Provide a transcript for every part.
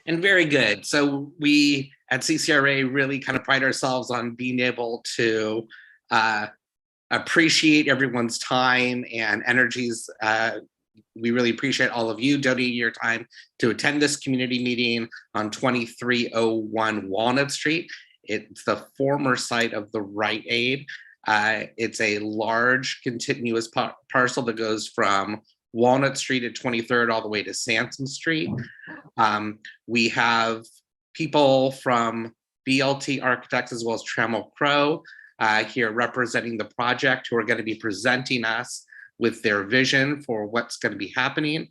And very good. So we at CCRA really kind of pride ourselves on being able to appreciate everyone's time and energies. We really appreciate all of you donating your time to attend this community meeting on 2301 Walnut Street. It's the former site of the RiteAid. It's a large continuous parcel that goes from Walnut Street at 23rd all the way to Sansom Street. We have people from BLT Architects as well as Trammell Crow here representing the project, who are going to be presenting us with their vision for what's going to be happening.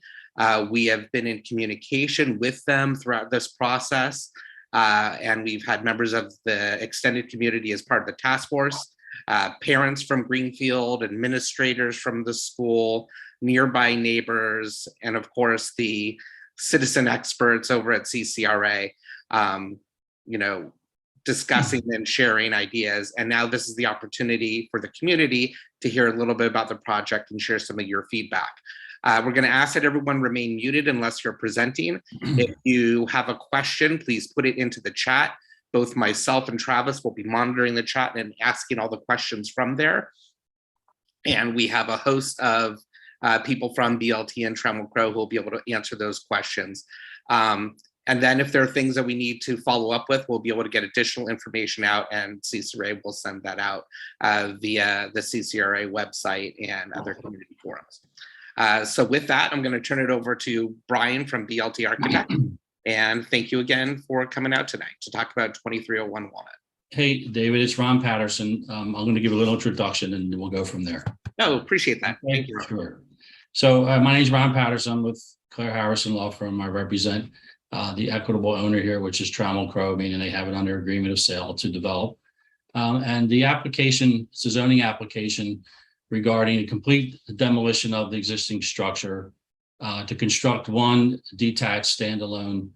We have been in communication with them throughout this process, and we've had members of the extended community as part of the task force, parents from Greenfield, administrators from the school, nearby neighbors, and of course the citizen experts over at CCRA, discussing and sharing ideas. And now this is the opportunity for the community to hear a little bit about the project and share some of your feedback. We're going to ask that everyone remain muted unless you're presenting. If you have a question, please put it into the chat. Both myself and Travis will be monitoring the chat and asking all the questions from there. And we have a host of people from BLT and Trammell Crow who will be able to answer those questions. And then if there are things that we need to follow up with, we'll be able to get additional information out, and CCRA will send that out via the CCRA website and other community forums. So with that, I'm going to turn it over to Brian from BLT Architects. And thank you again for coming out tonight to talk about 2301 Walnut. Hey, David, it's Ron Patterson. I'm going to give a little introduction and we'll go from there. No, appreciate that. Thank you. Sure. So my name is Ron Patterson. I'm with Claire Harrison Law Firm. I represent the equitable owner here, which is Trammell Crow, meaning they have it under agreement of sale to develop. And the application, it's a zoning application regarding a complete demolition of the existing structure to construct one detached standalone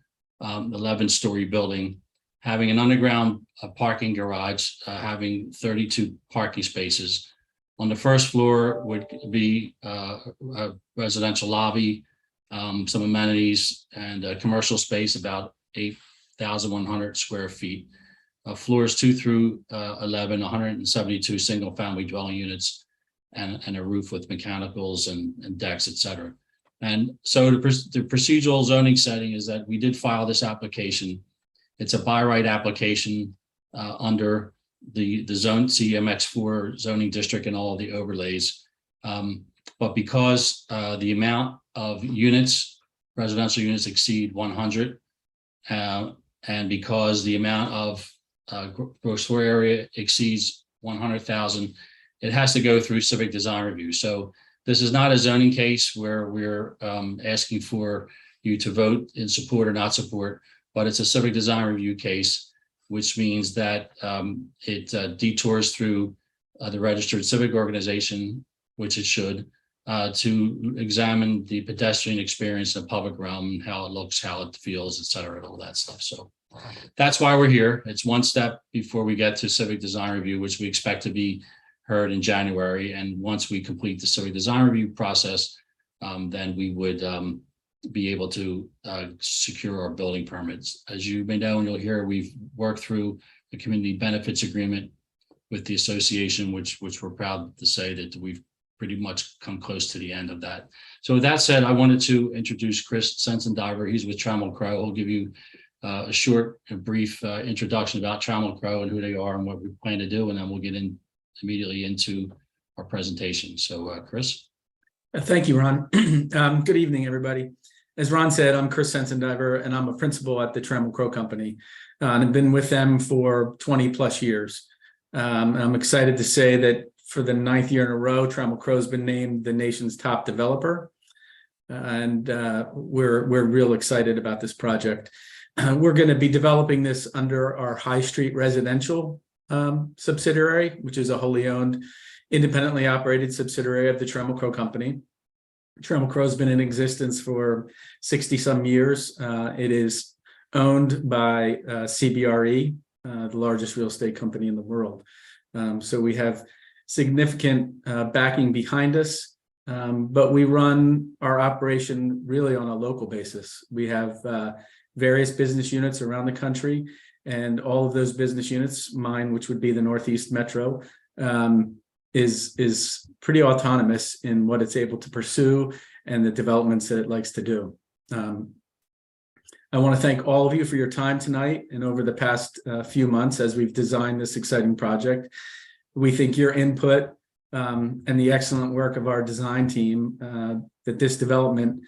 11-story building, having an underground parking garage, having 32 parking spaces. On the first floor would be a residential lobby, some amenities, and a commercial space about 8,100 square feet. Floors 2 through 11, 172 single-family dwelling units, and a roof with mechanicals and decks, etc. And so the procedural zoning setting is that we did file this application. It's a by right application under the zone CMX4 zoning district and all of the overlays. But because the amount of units, residential units, exceed 100, and because the amount of gross floor area exceeds 100,000, it has to go through civic design review. So this is not a zoning case where we're asking for you to vote in support or not support, but it's a civic design review case, which means that it detours through the registered civic organization, which it should, to examine the pedestrian experience in the public realm, how it looks, how it feels, et cetera, and all that stuff. So that's why we're here. It's one step before we get to civic design review, which we expect to be heard in January. And once we complete the civic design review process, then we would be able to secure our building permits. As you may know and you'll hear, we've worked through the community benefits agreement with the association, which we're proud to say that we've pretty much come close to the end of that. So with that said, I wanted to introduce Chris Sensendiver. He's with Trammell Crow. He'll give you a short and brief introduction about Trammell Crow and who they are and what we plan to do, and then we'll get in immediately into our presentation. So Chris. Thank you, Ron. Good evening, everybody. As Ron said, I'm Chris Sensendiver, and I'm a principal at the Trammell Crow Company. And I've been with them for 20 plus years. And I'm excited to say that for the 9th year in a row, Trammell Crow has been named the nation's top developer. And we're real excited about this project. We're going to be developing this under our High Street residential subsidiary, which is a wholly owned, independently operated subsidiary of the Trammell Crow Company. Trammell Crow has been in existence for 60 some years. It is owned by CBRE, the largest real estate company in the world. So we have significant backing behind us, but we run our operation really on a local basis. We have various business units around the country, and all of those business units, mine, which would be the Northeast Metro, is pretty autonomous in what it's able to pursue and the developments that it likes to do. I want to thank all of you for your time tonight and over the past few months as we've designed this exciting project. We think your input and the excellent work of our design team, that this development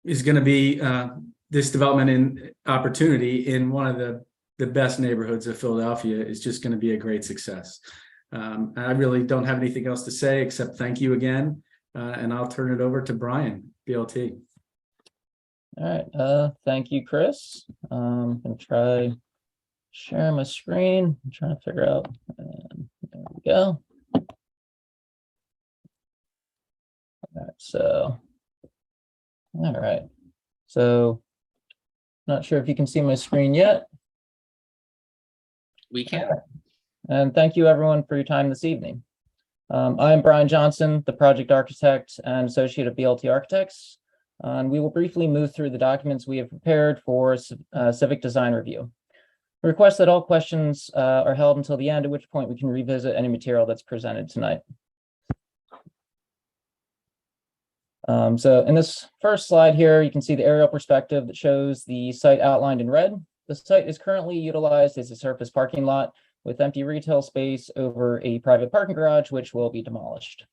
is going to be this development in opportunity in one of the best neighborhoods of Philadelphia is just going to be a great success. I really don't have anything else to say except thank you again, and I'll turn it over to Brian, BLT. All right, thank you, Chris. I'm gonna try sharing my screen. I'm trying to figure out. There we go. All right, so not sure if you can see my screen yet. We can. And thank you everyone for your time this evening. I'm Brian Johnson, the project architect and associate of BLT Architects. And we will briefly move through the documents we have prepared for Civic design review. We request that all questions are held until the end, at which point we can revisit any material that's presented tonight. So in this first slide here, you can see the aerial perspective that shows the site outlined in red. The site is currently utilized as a surface parking lot with empty retail space over a private parking garage, which will be demolished.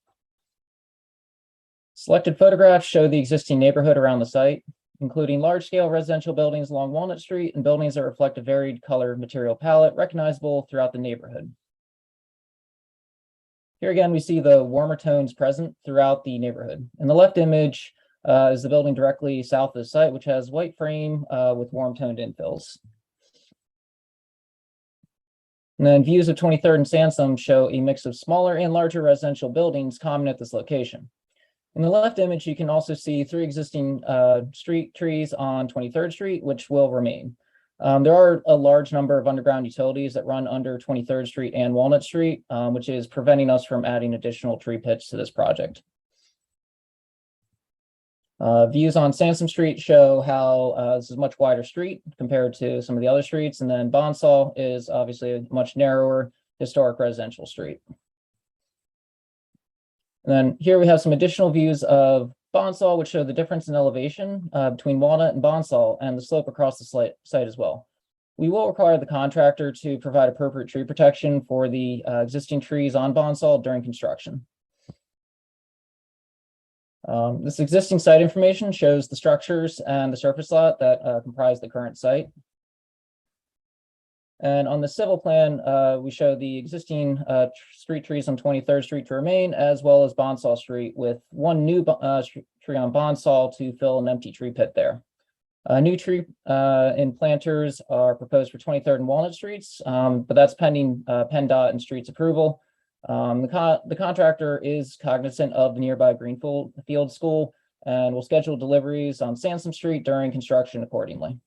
Selected photographs show the existing neighborhood around the site, including large-scale residential buildings along Walnut Street and buildings that reflect a varied color material palette recognizable throughout the neighborhood. Here again, we see the warmer tones present throughout the neighborhood. In the left image is the building directly south of the site, which has white frame with warm-toned infills. And then views of 23rd and Sansom show a mix of smaller and larger residential buildings common at this location. In the left image, you can also see 3 existing street trees on 23rd Street, which will remain. There are a large number of underground utilities that run under 23rd Street and Walnut Street, which is preventing us from adding additional tree pits to this project. Views on Sansom Street show how this is a much wider street compared to some of the other streets, and then Bonsall is obviously a much narrower historic residential street. And then here we have some additional views of Bonsall, which show the difference in elevation between Walnut and Bonsall and the slope across the site as well. We will require the contractor to provide appropriate tree protection for the existing trees on Bonsall during construction. This existing site information shows the structures and the surface lot that comprise the current site. And on the civil plan, we show the existing street trees on 23rd Street to remain, as well as Bonsall Street, with one new tree on Bonsall to fill an empty tree pit there. New tree and planters are proposed for 23rd and Walnut Streets, but that's pending PennDOT and streets approval. The contractor is cognizant of the nearby Greenfield School and will schedule deliveries on Sansom Street during construction accordingly.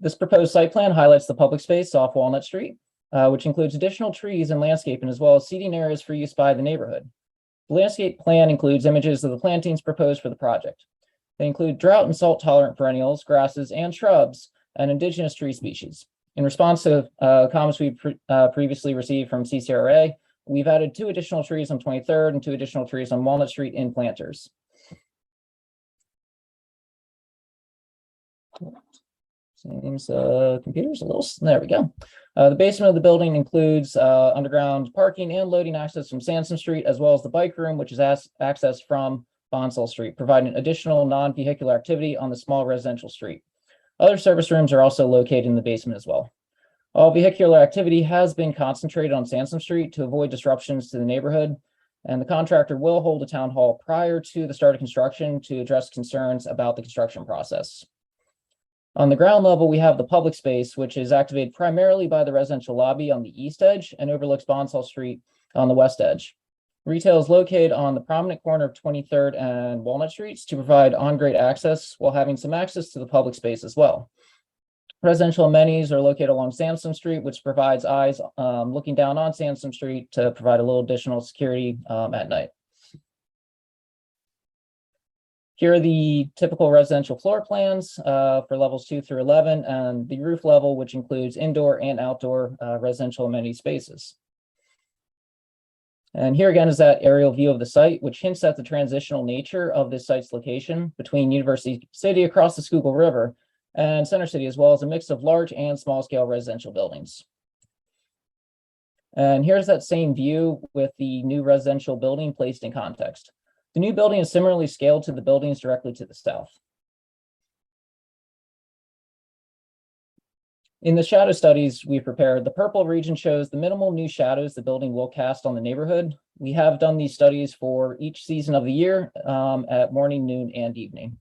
This proposed site plan highlights the public space off Walnut Street, which includes additional trees and landscaping, as well as seating areas for use by the neighborhood. The landscape plan includes images of the plantings proposed for the project. They include drought and salt tolerant perennials, grasses, and shrubs, and indigenous tree species. In response to comments we previously received from CCRA, we've added 2 additional trees on 23rd and 2 additional trees on Walnut Street in planters. Seems computer's a little, there we go. The basement of the building includes underground parking and loading access from Sansom Street, as well as the bike room, which is accessed from Bonsall Street, providing additional non-vehicular activity on the small residential street. Other service rooms are also located in the basement as well. All vehicular activity has been concentrated on Sansom Street to avoid disruptions to the neighborhood, and the contractor will hold a town hall prior to the start of construction to address concerns about the construction process. On the ground level, we have the public space, which is activated primarily by the residential lobby on the east edge and overlooks Bonsall Street on the west edge. Retail is located on the prominent corner of 23rd and Walnut Streets to provide on-grade access while having some access to the public space as well. Residential amenities are located along Sansom Street, which provides eyes looking down on Sansom Street to provide a little additional security at night. Here are the typical residential floor plans for levels 2 through 11 and the roof level, which includes indoor and outdoor residential amenity spaces. And here again is that aerial view of the site, which hints at the transitional nature of this site's location between University City across the Schuylkill River and Center City, as well as a mix of large and small scale residential buildings. And here's that same view with the new residential building placed in context. The new building is similarly scaled to the buildings directly to the south. In the shadow studies we prepared, the purple region shows the minimal new shadows the building will cast on the neighborhood. We have done these studies for each season of the year at morning, noon, and evening.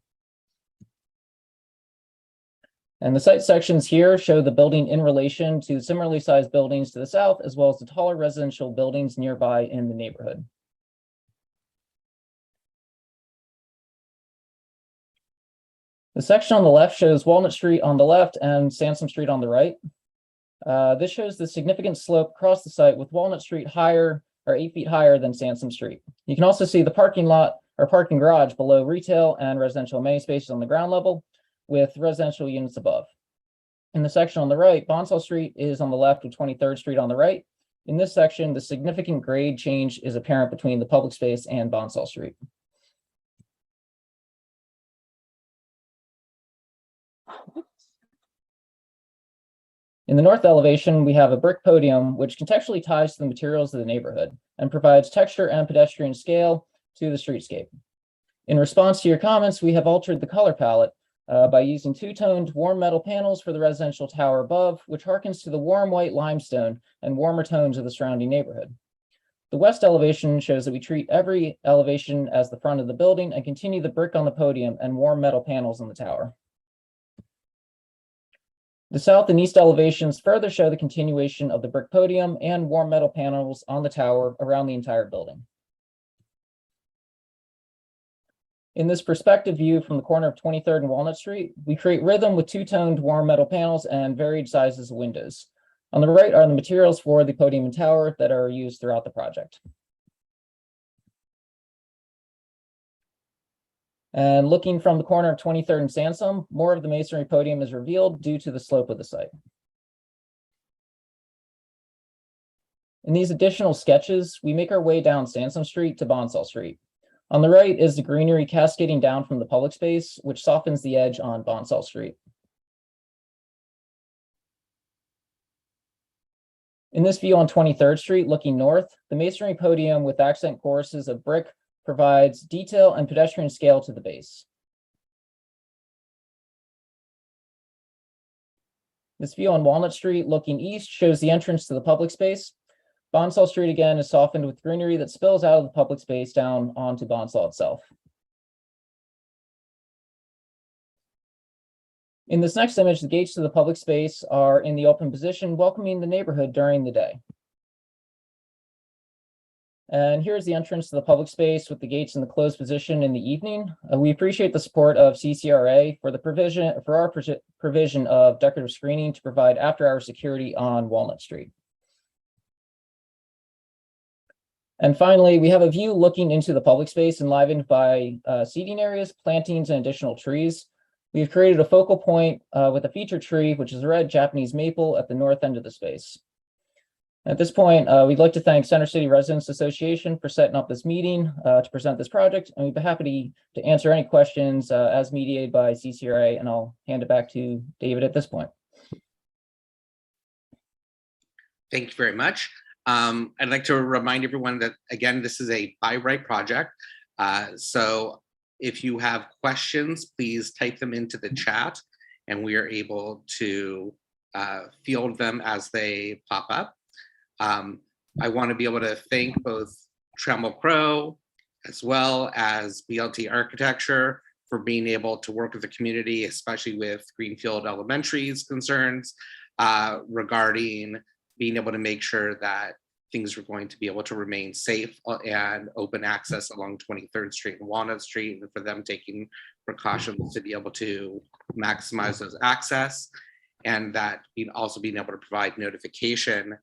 And the site sections here show the building in relation to similarly sized buildings to the south, as well as the taller residential buildings nearby in the neighborhood. The section on the left shows Walnut Street on the left and Sansom Street on the right. This shows the significant slope across the site with Walnut Street higher or 8 feet higher than Sansom Street. You can also see the parking lot or parking garage below retail and residential amenity spaces on the ground level with residential units above. In the section on the right, Bonsall Street is on the left with 23rd Street on the right. In this section, the significant grade change is apparent between the public space and Bonsall Street. In the north elevation, we have a brick podium, which contextually ties to the materials of the neighborhood and provides texture and pedestrian scale to the streetscape. In response to your comments, we have altered the color palette by using two-toned warm metal panels for the residential tower above, which harkens to the warm white limestone and warmer tones of the surrounding neighborhood. The west elevation shows that we treat every elevation as the front of the building and continue the brick on the podium and warm metal panels on the tower. The south and east elevations further show the continuation of the brick podium and warm metal panels on the tower around the entire building. In this perspective view from the corner of 23rd and Walnut Street, we create rhythm with two-toned warm metal panels and varied sizes of windows. On the right are the materials for the podium and tower that are used throughout the project. And looking from the corner of 23rd and Sansom, more of the masonry podium is revealed due to the slope of the site. In these additional sketches, we make our way down Sansom Street to Bonsall Street. On the right is the greenery cascading down from the public space, which softens the edge on Bonsall Street. In this view on 23rd Street, looking north, the masonry podium with accent choruses of brick provides detail and pedestrian scale to the base. This view on Walnut Street looking east shows the entrance to the public space. Bonsall Street again is softened with greenery that spills out of the public space down onto Bonsall itself. In this next image, the gates to the public space are in the open position, welcoming the neighborhood during the day. And here's the entrance to the public space with the gates in the closed position in the evening. We appreciate the support of CCRA for our provision of decorative screening to provide after-hour security on Walnut Street. And finally, we have a view looking into the public space enlivened by seating areas, plantings, and additional trees. We've created a focal point with a feature tree, which is a red Japanese maple at the north end of the space. At this point, we'd like to thank Center City Residents Association for setting up this meeting to present this project, and we'd be happy to answer any questions as mediated by CCRA, and I'll hand it back to David at this point. Thank you very much. I'd like to remind everyone that, again, this is a by right project. So if you have questions, please type them into the chat, and we are able to field them as they pop up. I want to be able to thank both Trammell Crow as well as BLT Architecture for being able to work with the community, especially with Greenfield Elementary's concerns regarding being able to make sure that things are going to be able to remain safe and open access along 23rd Street and Walnut Street, and for them taking precautions to be able to maximize those access, and that also being able to provide notification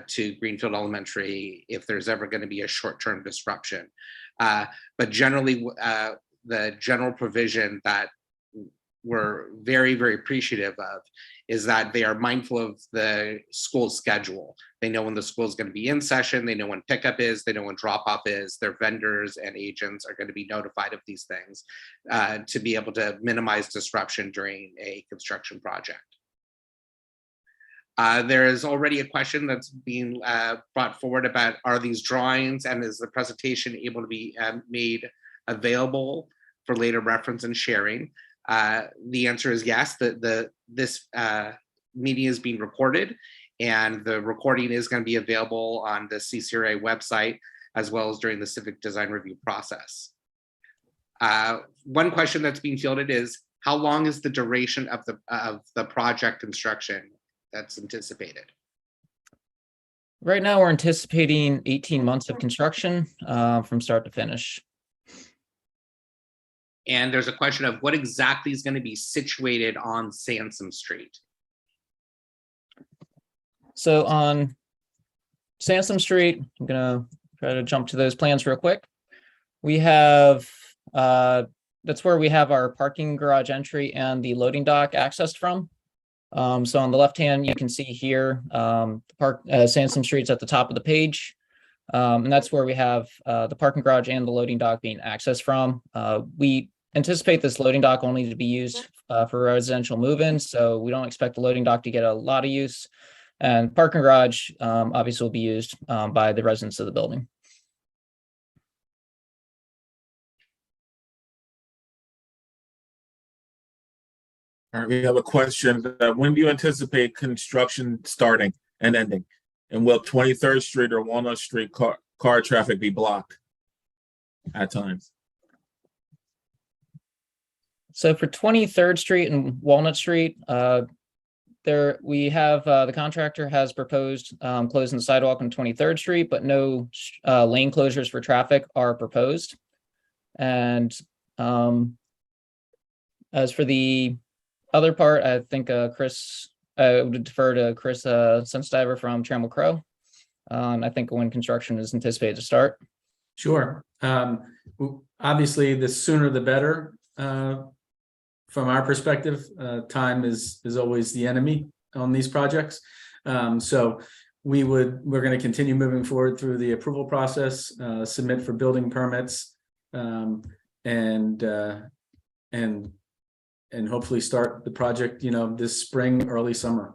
to Greenfield Elementary if there's ever going to be a short-term disruption. But generally, the general provision that we're very, very appreciative of is that they are mindful of the school schedule. They know when the school is going to be in session. They know when pickup is. They know when drop off is. Their vendors and agents are going to be notified of these things to be able to minimize disruption during a construction project. There is already a question that's being brought forward about, are these drawings and is the presentation able to be made available for later reference and sharing? The answer is yes. This meeting is being recorded, and the recording is going to be available on the CCRA website as well as during the Civic design review process. One question that's being fielded is, how long is the duration of the project construction that's anticipated? Right now, we're anticipating 18 months of construction from start to finish. And there's a question of what exactly is going to be situated on Sansom Street. So on Sansom Street, I'm gonna try to jump to those plans real quick. We have, that's where we have our parking garage entry and the loading dock accessed from. So on the left hand, you can see here, Sansom Street's at the top of the page. And that's where we have the parking garage and the loading dock being accessed from. We anticipate this loading dock only to be used for residential move-ins, so we don't expect the loading dock to get a lot of use. And parking garage obviously will be used by the residents of the building. All right, we have a question. When do you anticipate construction starting and ending? And will 23rd Street or Walnut Street car traffic be blocked at times? So for 23rd Street and Walnut Street, there we have the contractor has proposed closing the sidewalk on 23rd Street, but no lane closures for traffic are proposed. And as for the other part, I think Chris, I would defer to Chris Senstiver from Trammell Crow. I think when construction is anticipated to start. Sure. Obviously, the sooner the better. From our perspective, time is always the enemy on these projects. So we're going to continue moving forward through the approval process, submit for building permits, and hopefully start the project, this spring, early summer.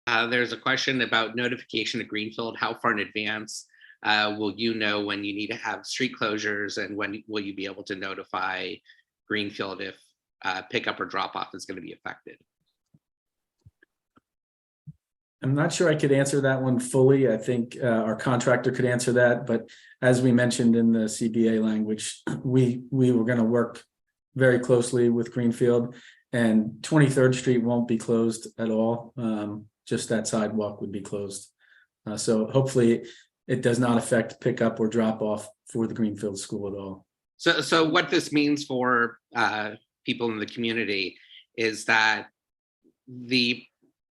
There's a question about notification to Greenfield. How far in advance will you know when you need to have street closures, and when will you be able to notify Greenfield if pickup or drop off is going to be affected? I'm not sure I could answer that one fully. I think our contractor could answer that, but as we mentioned in the CBA language, we were going to work very closely with Greenfield, and 23rd Street won't be closed at all. Just that sidewalk would be closed. So hopefully it does not affect pickup or drop off for the Greenfield school at all. So what this means for people in the community is that the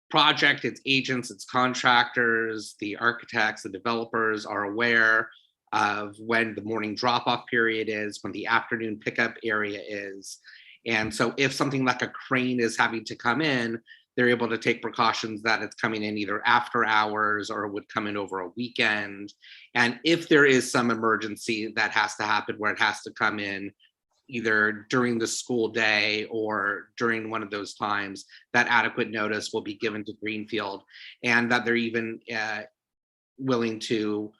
project, its agents, its contractors, the architects, the developers are aware of when the morning drop-off period is, when the afternoon pickup area is. And so if something like a crane is having to come in, they're able to take precautions that it's coming in either after hours or would come in over a weekend. And if there is some emergency that has to happen where it has to come in either during the school day or during one of those times, that adequate notice will be given to Greenfield, and that they're even willing to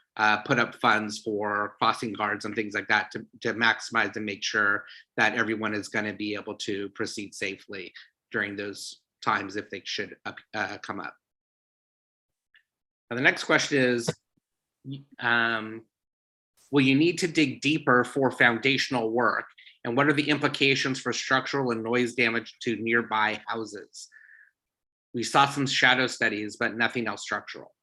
put up funds for crossing guards and things like that to maximize and make sure that everyone is going to be able to proceed safely during those times if they should come up. Now, the next question is, will you need to dig deeper for foundational work? And what are the implications for structural and noise damage to nearby houses? We saw some shadow studies, but nothing else structural.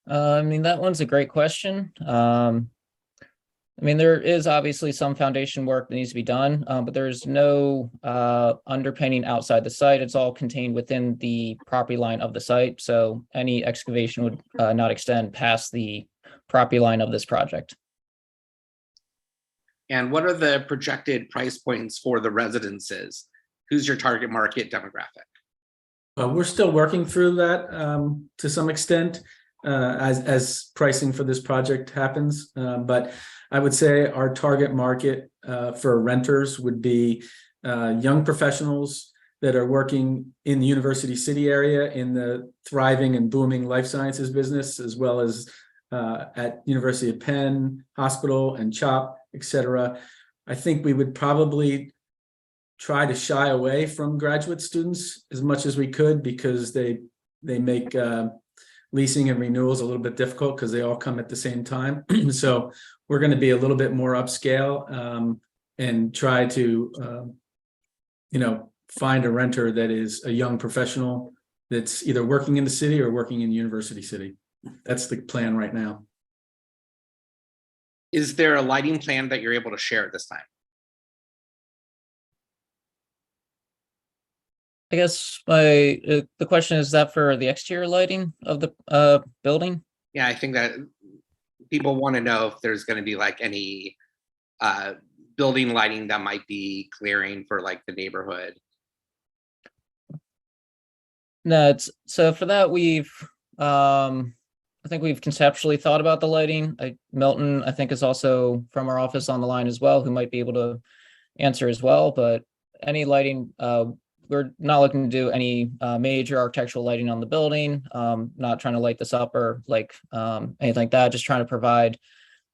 That one's a great question. There is obviously some foundation work that needs to be done, but there's no underpinning outside the site. It's all contained within the property line of the site. So any excavation would not extend past the property line of this project. And what are the projected price points for the residences? Who's your target market demographic? We're still working through that to some extent as pricing for this project happens. But I would say our target market for renters would be young professionals that are working in the University City area in the thriving and booming life sciences business, as well as at University of Penn, Hospital and CHOP, etc. I think we would probably try to shy away from graduate students as much as we could, because they make leasing and renewals a little bit difficult because they all come at the same time. So we're going to be a little bit more upscale and try to find a renter that is a young professional that's either working in the city or working in University City. That's the plan right now. Is there a lighting plan that you're able to share at this time? I guess the question is that for the exterior lighting of the building? Yeah, I think that people want to know if there's going to be like any building lighting that might be clearing for like the neighborhood. No, so for that I think we've conceptually thought about the lighting. Milton, I think, is also from our office on the line as well, who might be able to answer as well. But any lighting, we're not looking to do any major architectural lighting on the building. Not trying to light this up or anything like that. Just trying to provide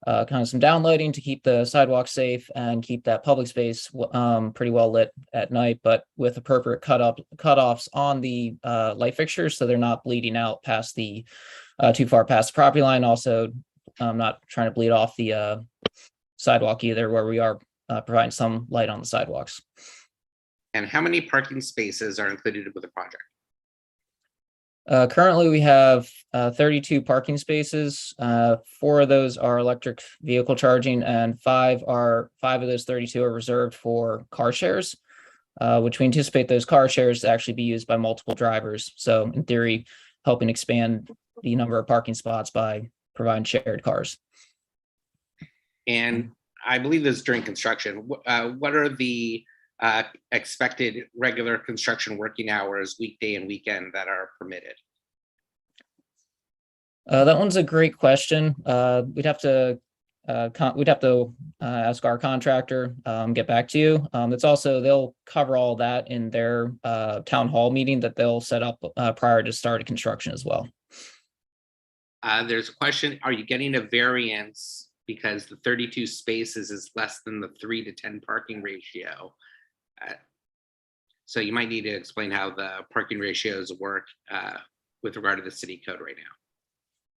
kind of some down lighting to keep the sidewalk safe and keep that public space pretty well lit at night, but with appropriate cutoffs on the light fixtures, so they're not bleeding out past the too far past the property line. Also, not trying to bleed off the sidewalk either, where we are providing some light on the sidewalks. And how many parking spaces are included with the project? Currently, we have 32 parking spaces. 4 of those are electric vehicle charging, and 5 of those 32 are reserved for car shares, which we anticipate those car shares to actually be used by multiple drivers. So in theory, helping expand the number of parking spots by providing shared cars. And I believe this is during construction. What are the expected regular construction working hours, weekday and weekend, that are permitted? That one's a great question. We'd have to ask our contractor, get back to you. It's also, they'll cover all that in their town hall meeting that they'll set up prior to start of construction as well. There's a question, are you getting a variance because the 32 spaces is less than the 3 to 10 parking ratio? So you might need to explain how the parking ratios work with regard to the city code right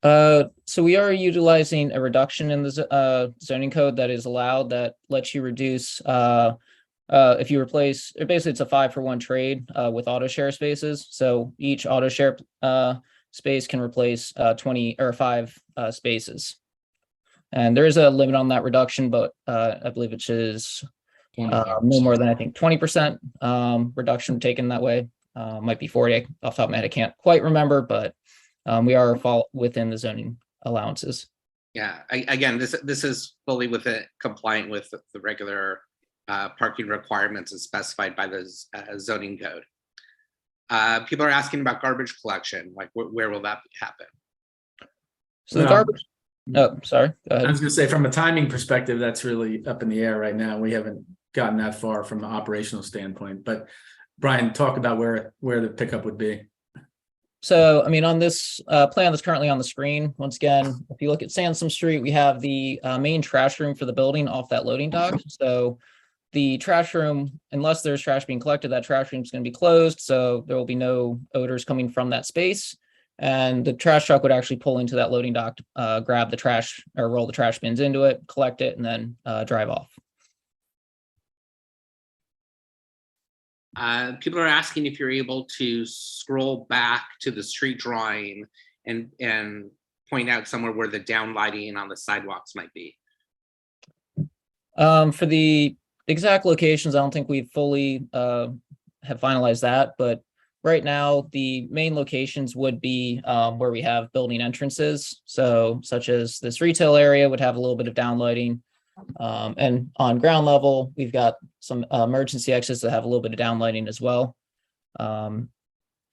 now. So we are utilizing a reduction in the zoning code that is allowed, that lets you reduce if you replace, basically it's a 5-for-1 trade with auto share spaces. So each auto share space can replace 20 or 5 spaces. And there is a limit on that reduction, but I believe it is no more than, I think, 20% reduction taken that way. Might be 40 off the top of my head. I can't quite remember, but we are within the zoning allowances. Yeah, again, this is fully compliant with the regular parking requirements as specified by the zoning code. People are asking about garbage collection. Like, where will that happen? So the garbage. Oh, sorry. Go ahead. I was going to say, from a timing perspective, that's really up in the air right now. We haven't gotten that far from an operational standpoint. But Brian, talk about where the pickup would be. So, I mean, on this plan that's currently on the screen, once again, if you look at Sansom Street, we have the main trash room for the building off that loading dock. So the trash room, unless there's trash being collected, that trash room is going to be closed. So there will be no odors coming from that space. And the trash truck would actually pull into that loading dock, grab the trash or roll the trash bins into it, collect it, and then drive off. People are asking if you're able to scroll back to the street drawing and point out somewhere where the down lighting on the sidewalks might be. For the exact locations, I don't think we've fully have finalized that, but right now, the main locations would be where we have building entrances. So such as this retail area would have a little bit of downlighting. And on ground level, we've got some emergency exits that have a little bit of downlighting as well. And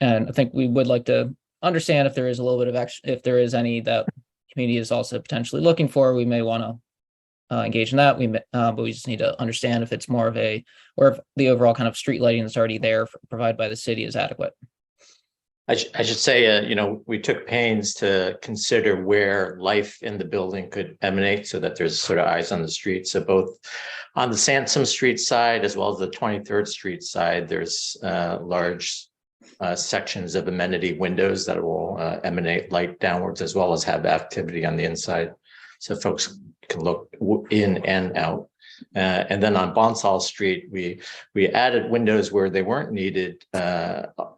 I think we would like to understand if there is a little bit of action, if there is any that community is also potentially looking for, we may want to engage in that. But we just need to understand if it's more of or if the overall kind of street lighting that's already there provided by the city is adequate. I should say, we took pains to consider where life in the building could emanate so that there's sort of eyes on the street. So both on the Sansom Street side as well as the 23rd Street side, there's large sections of amenity windows that will emanate light downwards as well as have activity on the inside. So folks can look in and out. And then on Bonsall Street, we added windows where they weren't needed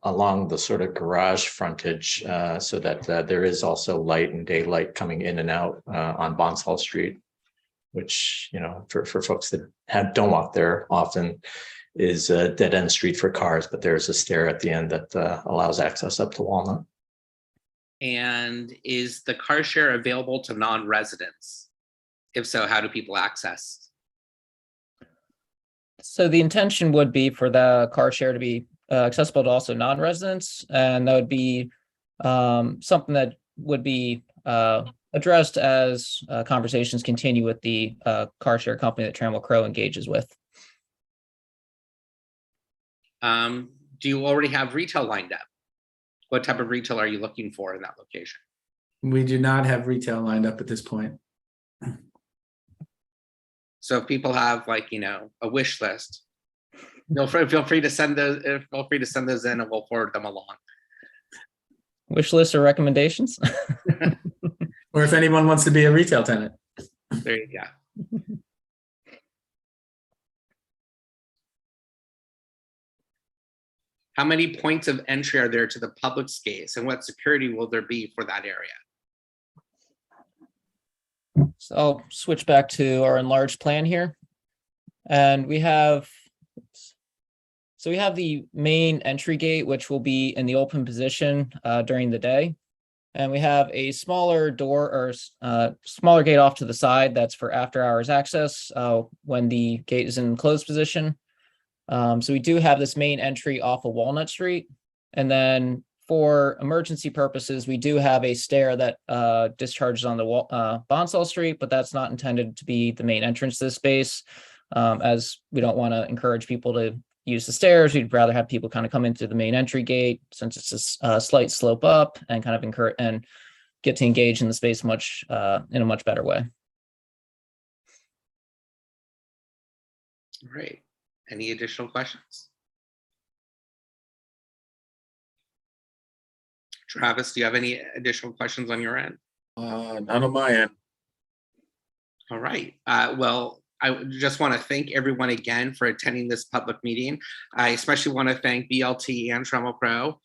along the sort of garage frontage so that there is also light and daylight coming in and out on Bonsall Street, which, for folks that don't walk there often is a dead end street for cars, but there's a stair at the end that allows access up to Walnut. And is the car share available to non-residents? If so, how do people access? So the intention would be for the car share to be accessible to also non-residents, and that would be something that would be addressed as conversations continue with the car share company that Trammell Crow engages with. Do you already have retail lined up? What type of retail are you looking for in that location? We do not have retail lined up at this point. So if people have a wish list, feel free to send those in and we'll forward them along. Wish lists or recommendations? Or if anyone wants to be a retail tenant. There you go. How many points of entry are there to the public space, and what security will there be for that area? So I'll switch back to our enlarged plan here. And we have the main entry gate, which will be in the open position during the day. And we have a smaller door or smaller gate off to the side that's for after hours access when the gate is in closed position. So we do have this main entry off of Walnut Street. And then for emergency purposes, we do have a stair that discharges on the Bonsall Street, but that's not intended to be the main entrance to this space, as we don't want to encourage people to use the stairs. We'd rather have people kind of come into the main entry gate since it's a slight slope up and kind of encourage and get to engage in the space in a much better way. All right. Any additional questions? Travis, do you have any additional questions on your end? None on my end. All right. Well, I just want to thank everyone again for attending this public meeting. I especially want to thank BLT and Trammell Crow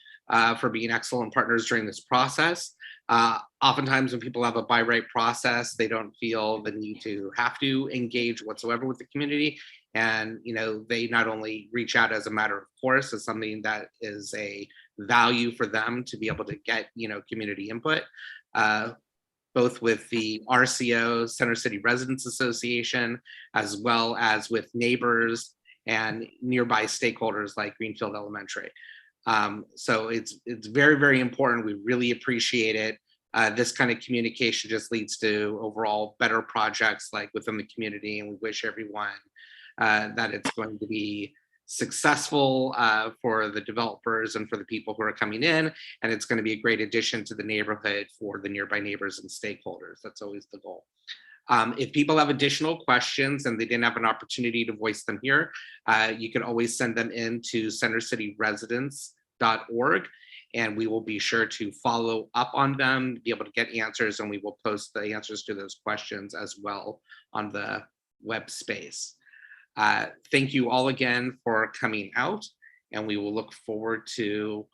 for being excellent partners during this process. Oftentimes when people have a by right process, they don't feel the need to have to engage whatsoever with the community. And, they not only reach out as a matter of course, as something that is a value for them to be able to get, community input, both with the RCO, Center City Residents Association, as well as with neighbors and nearby stakeholders like Greenfield Elementary. So it's very, very important. We really appreciate it. This kind of communication just leads to overall better projects like within the community, and we wish everyone that it's going to be successful for the developers and for the people who are coming in, and it's going to be a great addition to the neighborhood for the nearby neighbors and stakeholders. That's always the goal. If people have additional questions and they didn't have an opportunity to voice them here, you can always send them in to centercityresidents.org, and we will be sure to follow up on them, be able to get answers, and we will post the answers to those questions as well on the web space. Thank you all again for coming out, and we will look forward to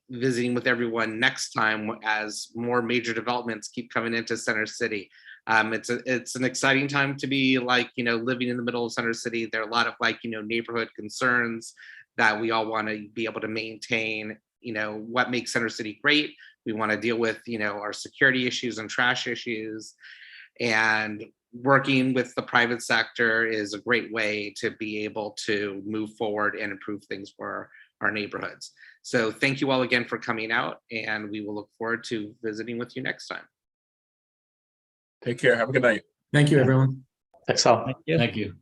visiting with everyone next time as more major developments keep coming into Center City. It's an exciting time to be living in the middle of Center City. There are a lot of neighborhood concerns that we all want to be able to maintain, what makes Center City great. We want to deal with, our security issues and trash issues. And working with the private sector is a great way to be able to move forward and improve things for our neighborhoods. So thank you all again for coming out, and we will look forward to visiting with you next time. Take care. Have a good night. Thank you, everyone. Thanks all. Thank you. Thank you.